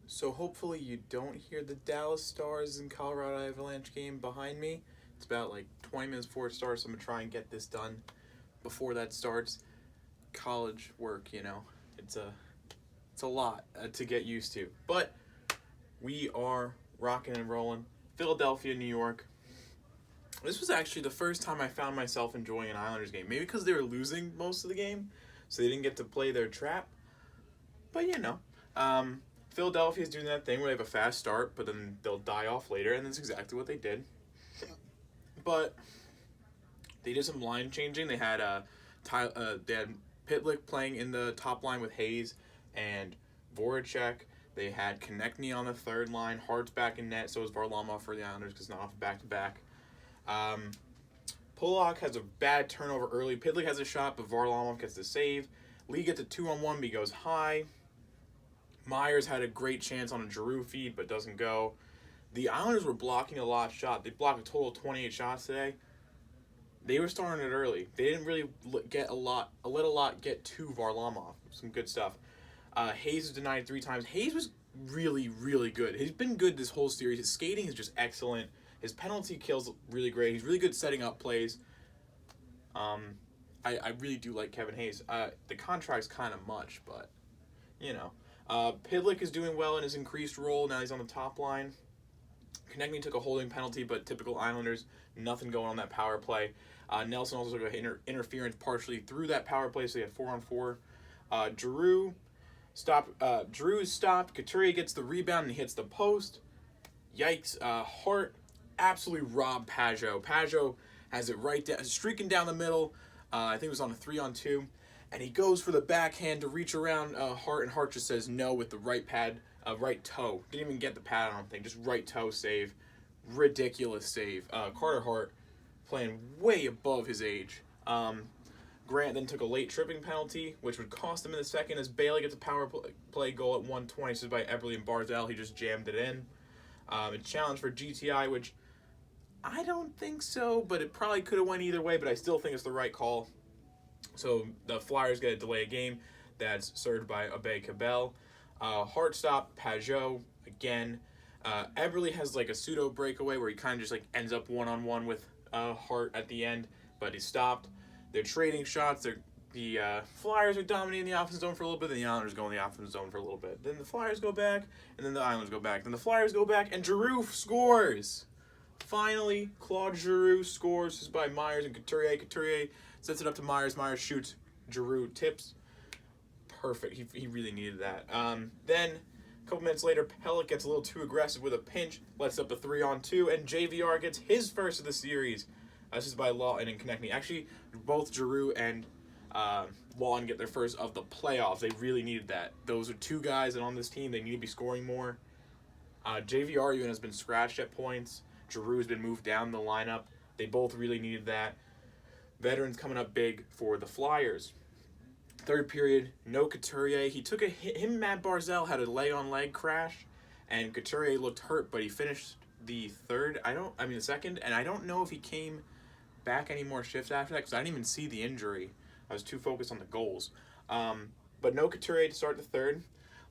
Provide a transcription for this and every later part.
So hopefully you don't hear the Dallas Stars and Colorado Avalanche game behind me. It's about like 20 minutes before it starts. I'm going to try and get this done before that starts. College work, it's a lot to get used to. But we are rocking and rolling. Philadelphia, New York. This was actually the first time I found myself enjoying an Islanders game. Maybe because they were losing most of the game, so they didn't get to play their trap. But Philadelphia is doing that thing where they have a fast start, but then they'll die off later, and that's exactly what they did. But they did some line changing. They had they had Pitlick playing in the top line with Hayes and Voracek. They had Konechny on the third line. Hart's back in net. So is Varlamov for the Islanders because not off a back-to-back. Pollock has a bad turnover early. Pitlick has a shot, but Varlamov gets the save. Lee gets a 2-on-1, but he goes high. Myers had a great chance on a Giroux feed, but doesn't go. The Islanders were blocking a lot of shots. They blocked a total of 28 shots today. They were starting it early. They didn't really let a lot get to Varlamov. Some good stuff. Hayes was denied 3 times. Hayes was really, really good. He's been good this whole series. His skating is just excellent. His penalty kill's really great. He's really good setting up plays. I really do like Kevin Hayes. The contract's kind of much, but, Pitlick is doing well in his increased role. Now he's on the top line. Konechny took a holding penalty, but typical Islanders, nothing going on that power play. Nelson also took an interference partially through that power play, so they had 4-on-4. Giroux is stopped. Couturier gets the rebound and hits the post. Yikes. Hart absolutely robbed Pajot. Pajot has it right down, streaking down the middle. I think it was on a 3-on-2. And he goes for the backhand to reach around Hart, and Hart just says no with the right toe. Didn't even get the pad, I don't think. Just right toe save. Ridiculous save. Carter Hart playing way above his age. Grant then took a late tripping penalty, which would cost him in the second as Bailey gets a power play goal at 1:20. This is by Eberle and Barzal. He just jammed it in. A challenge for GTI, which I don't think so, but it probably could have went either way, but I still think it's the right call. So the Flyers get a delay of game. That's served by Abe Cabell. Hart stop, Pajot again. Eberle has like a pseudo breakaway where he kind of just like ends up one-on-one with Hart at the end, but he's stopped. They're trading shots. The Flyers are dominating the offensive zone for a little bit, then the Islanders go in the offensive zone for a little bit. Then the Flyers go back, and then the Islanders go back. Then the Flyers go back, and Giroux scores. Finally, Claude Giroux scores. This is by Myers and Couturier. Couturier sets it up to Myers. Myers shoots. Giroux tips. Perfect. He really needed that. Then, a couple minutes later, Pellick gets a little too aggressive with a pinch, lets up a 3-on-2, and JVR gets his first of the series. This is by Lawton and Konechny. Actually, both Giroux and Lawton get their first of the playoffs. They really needed that. Those are 2 guys that on this team, they need to be scoring more. JVR even has been scratched at points. Giroux has been moved down the lineup. They both really needed that. Veterans coming up big for the Flyers. Third period, no Couturier. He took a hit. Him and Matt Barzal had a leg-on-leg crash, and Couturier looked hurt, but he finished the second, and I don't know if he came back any more shifts after that because I didn't even see the injury. I was too focused on the goals. But no Couturier to start the third.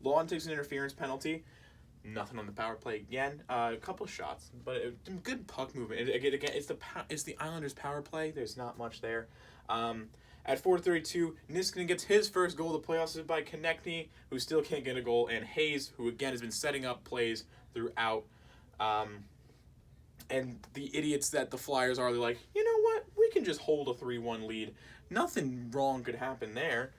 Lawton takes an interference penalty. Nothing on the power play again. A couple shots, but good puck movement. Again, it's the Islanders' power play. There's not much there. At 4:32, Niskanen gets his first goal of the playoffs by Konechny, who still can't get a goal, and Hayes, who again has been setting up plays throughout. And the idiots that the Flyers are, they're like, you know what? We can just hold a 3-1 lead. Nothing wrong could happen there.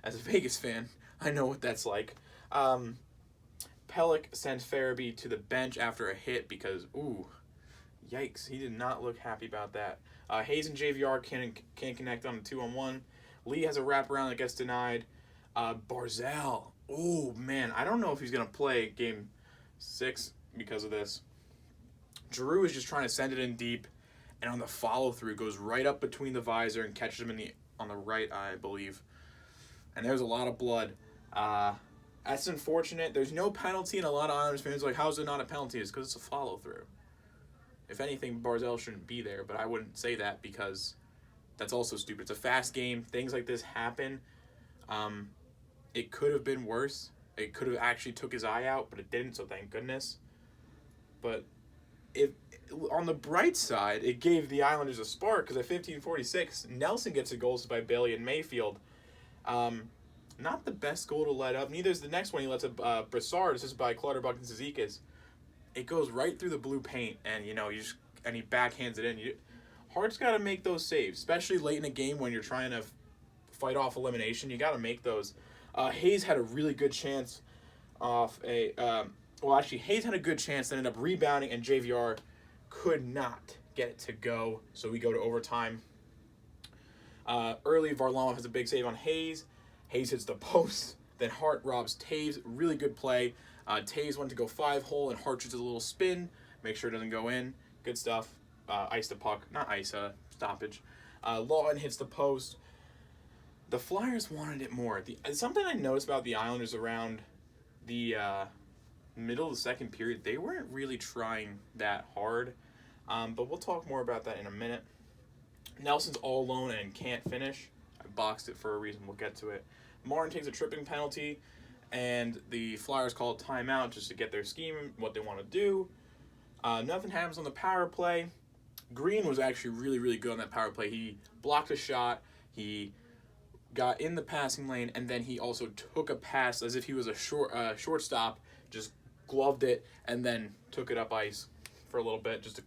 As a Vegas fan, I know what that's like. Pellick sends Farabee to the bench after a hit because, yikes, he did not look happy about that. Hayes and JVR can't connect on a 2-on-1. Lee has a wraparound that gets denied. Barzal, man, I don't know if he's going to play Game 6 because of this. Giroux is just trying to send it in deep, and on the follow-through goes right up between the visor and catches him on the right eye, I believe. And there's a lot of blood. That's unfortunate. There's no penalty, and a lot of Islanders fans are like, how's it not a penalty? It's because it's a follow-through. If anything, Barzal shouldn't be there, but I wouldn't say that because that's also stupid. It's a fast game. Things like this happen. It could have been worse. It could have actually took his eye out, but it didn't, so thank goodness. But if on the bright side, it gave the Islanders a spark, because at 15:46, Nelson gets a goal by Bailey and Mayfield. Not the best goal to let up. Neither is the next one. He lets up Brassard, assisted by Clutterbuck and Zizekas. It goes right through the blue paint, and he backhands it in. Hart's got to make those saves, especially late in a game when you're trying to fight off elimination. You got to make those. Hayes had a really good chance off a. Hayes had a good chance, then ended up rebounding, and JVR could not get it to go. So we go to overtime. Early, Varlamov has a big save on Hayes. Hayes hits the post. Then Hart robs Taves. Really good play. Taves went to go 5-hole, and Hart just a little spin. Make sure it doesn't go in. Good stuff. Ice the puck. Not ice, stoppage. Lawton hits the post. The Flyers wanted it more. Something I noticed about the Islanders around the middle of the second period, they weren't really trying that hard. But we'll talk more about that in a minute. Nelson's all alone and can't finish. I boxed it for a reason. We'll get to it. Martin takes a tripping penalty, and the Flyers call a timeout just to get their scheme, what they want to do. Nothing happens on the power play. Green was actually really, really good on that power play. He blocked a shot. He got in the passing lane, and then he also took a pass as if he was a shortstop, just gloved it, and then took it up ice for a little bit just to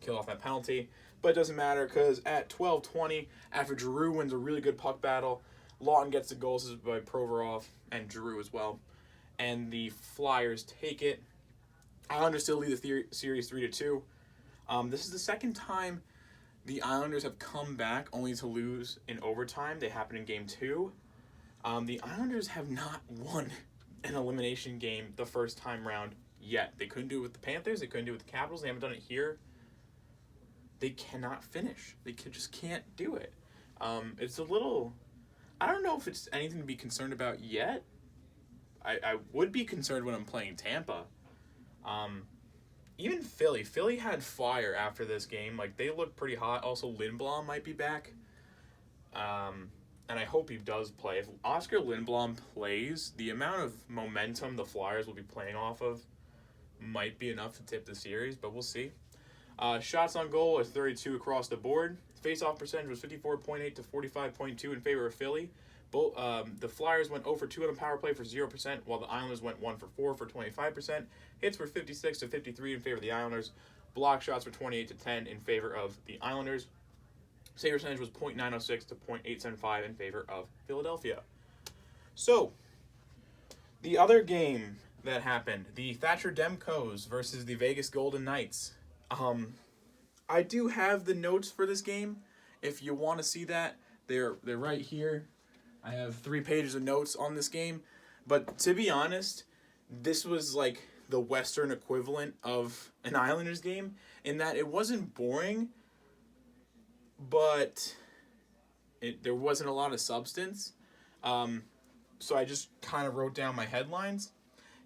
kill off that penalty. But it doesn't matter, because at 12:20, after Giroux wins a really good puck battle, Lawton gets the goals by Provorov and Giroux as well. And the Flyers take it. Islanders still lead the series 3-2. This is the second time the Islanders have come back only to lose in overtime. They happened in Game 2. The Islanders have not won an elimination game the first time round yet. They couldn't do it with the Panthers. They couldn't do it with the Capitals. They haven't done it here. They cannot finish. They just can't do it. It's a little... I don't know if it's anything to be concerned about yet. I would be concerned when I'm playing Tampa. Even Philly. Philly had fire after this game. They look pretty hot. Also, Lindblom might be back. And I hope he does play. If Oscar Lindblom plays, the amount of momentum the Flyers will be playing off of might be enough to tip the series, but we'll see. Shots on goal is 32 across the board. Face-off percentage was 54.8 to 45.2 in favor of Philly. The Flyers went 0 for 2 on the power play for 0%, while the Islanders went 1 for 4 for 25%. Hits were 56 to 53 in favor of the Islanders. Block shots were 28 to 10 in favor of the Islanders. Save percentage was .906 to .875 in favor of Philadelphia. So, the other game that happened, the Thatcher Demkos versus the Vegas Golden Knights. I do have the notes for this game. If you want to see that, they're right here. I have 3 pages of notes on this game. But to be honest, this was like the Western equivalent of an Islanders game in that it wasn't boring, but there wasn't a lot of substance. So I just kind of wrote down my headlines.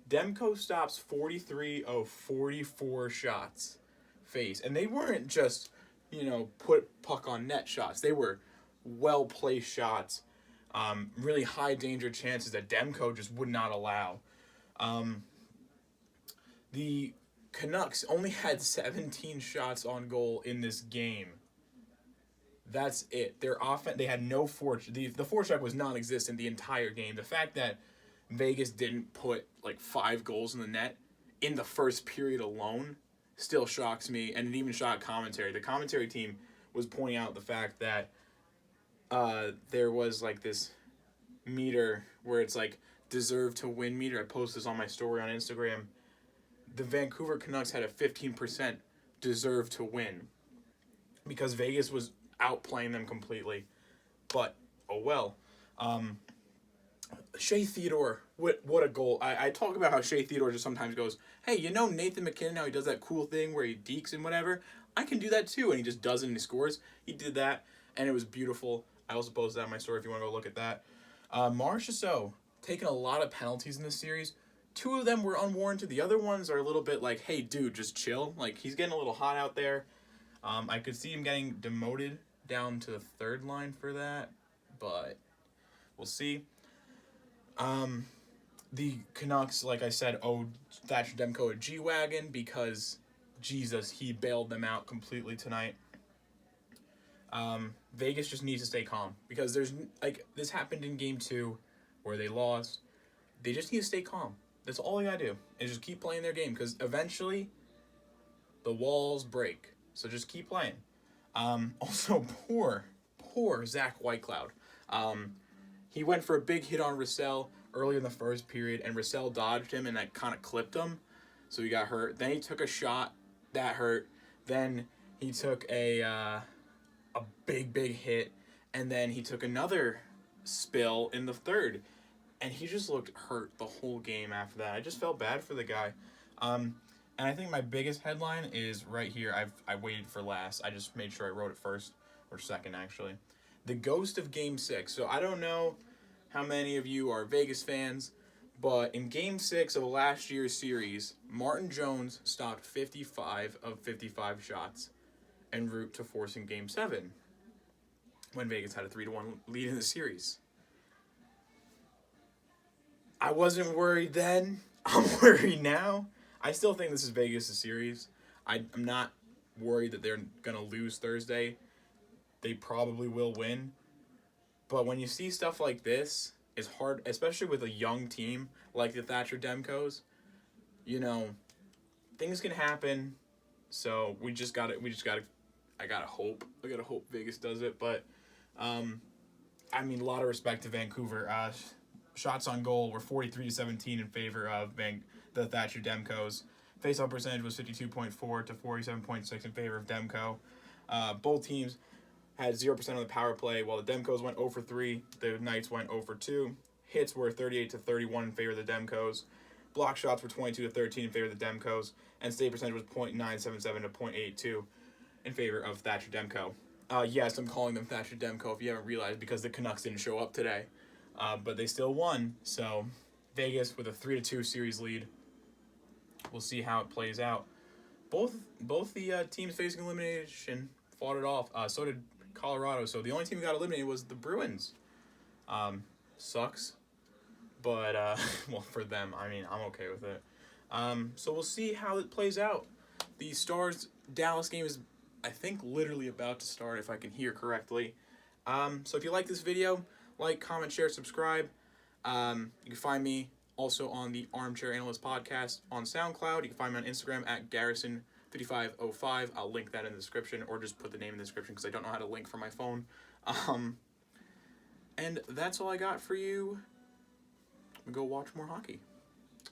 Demko stops 43 of 44 shots face. And they weren't just, put puck on net shots. They were well-placed shots. Really high danger chances that Demko just would not allow. The Canucks only had 17 shots on goal in this game. That's it. Their offense, they had no forecheck. The forecheck was non-existent the entire game. The fact that Vegas didn't put 5 goals in the net in the first period alone still shocks me, and it even shocked commentary. The commentary team was pointing out the fact that there was this meter where it's deserve to win meter. I posted this on my story on Instagram. The Vancouver Canucks had a 15% deserve to win because Vegas was outplaying them completely. But oh well. Shea Theodore, what a goal. I talk about how Shea Theodore just sometimes goes, hey, Nathan McKinnon, how he does that cool thing where he dekes and whatever? I can do that too, and he just does it and he scores. He did that, and it was beautiful. I also posted that on my story if you want to go look at that. Marchessault, taking a lot of penalties in this series. 2 of them were unwarranted. The other ones are a little bit hey, dude, just chill. He's getting a little hot out there. I could see him getting demoted down to the 3rd line for that, but we'll see. The Canucks, like I said, owed Thatcher Demko a G-Wagon because, Jesus, he bailed them out completely tonight. Vegas just needs to stay calm because this happened in Game 2 where they lost. They just need to stay calm. That's all they gotta do, is just keep playing their game because eventually the walls break. So just keep playing. Also, poor Zach Whitecloud. He went for a big hit on Russell early in the first period, and Russell dodged him, and that kind of clipped him, so he got hurt. Then he took a shot that hurt. Then he took a big hit, and then he took another spill in the third, and he just looked hurt the whole game after that. I just felt bad for the guy. And I think my biggest headline is right here. I waited for last. I just made sure I wrote it first, or second, actually. The ghost of Game 6. So I don't know how many of you are Vegas fans, but in Game 6 of last year's series, Martin Jones stopped 55 of 55 shots en route to forcing Game 7 when Vegas had a 3-1 lead in the series. I wasn't worried then. I'm worried now. I still think this is Vegas' series. I'm not worried that they're going to lose Thursday. They probably will win. But when you see stuff like this, it's hard, especially with a young team like the Thatcher Demkos. You know, things can happen. So I gotta hope Vegas does it. But I mean, a lot of respect to Vancouver. Shots on goal were 43-17 in favor of the Thatcher Demkos. Face-off percentage was 52.4 to 47.6 in favor of Demko. Both teams had 0% on the power play, while the Demkos went 0 for 3. The Knights went 0 for 2. Hits were 38 to 31 in favor of the Demkos. Block shots were 22 to 13 in favor of the Demkos, and save percentage was .977 to .82 in favor of Thatcher Demko. Yes, I'm calling them Thatcher Demko if you haven't realized, because the Canucks didn't show up today. But they still won, so Vegas with a 3-2 series lead. We'll see how it plays out. Both the teams facing elimination fought it off. So did Colorado. So the only team who got eliminated was the Bruins. Sucks, but well, for them, I mean, I'm okay with it. So we'll see how it plays out. The Stars Dallas game is, I think, literally about to start, if I can hear correctly. So if you like this video, like, comment, share, subscribe. You can find me also on the Armchair Analyst podcast on SoundCloud. You can find me on Instagram at Garrison5505. I'll link that in the description, or just put the name in the description because I don't know how to link from my phone. And that's all I got for you. Go watch more hockey.